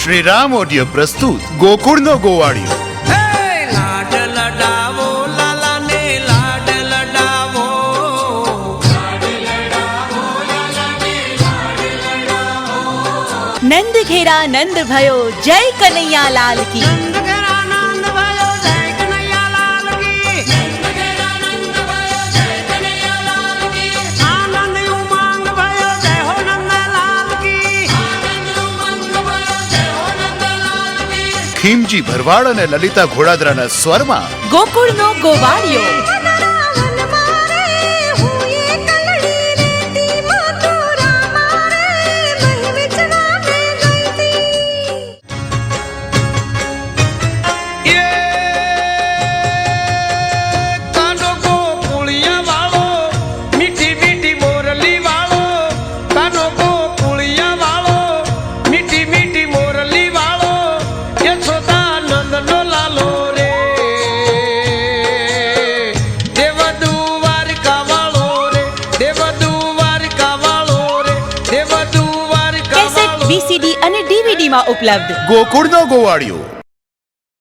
Shriram audio પ્રસ્તુત ગોકુળનો ગોવાળિયો. લાડ લડાવો લાલાને લાડ લડાવો, નંદ ઘેરા નંદ ભયો જય કનૈયા લાલ કી. નંદ ઘેરા નંદ ભયો જય કનૈયા લાલ કી. આનંદ ઉમંગ ભયો જય હો નંદલાલ કી. ખીમજી ભરવાડ અને લલિતા ઘોડાદરાના સ્વરમાં ગોકુળનો ગોવાળિયો. કાનો ગોકુળિયા વાળો મીઠી મીઠી મોરલી વાળો, કાનો ગોકુળિયા વાળો મીઠી મીઠી મોરલી વાળો, યશોદાનંદનો લાલો રે. દેવ દ્વારિકા વાળો રે, દેવ દ્વારિકા વાળો રે, દેવ દ્વારિકા કેસેટ વાળો. VCD અને DVD માં ઉપલબ્ધ. ગોકુળનો ગોવાળિયો.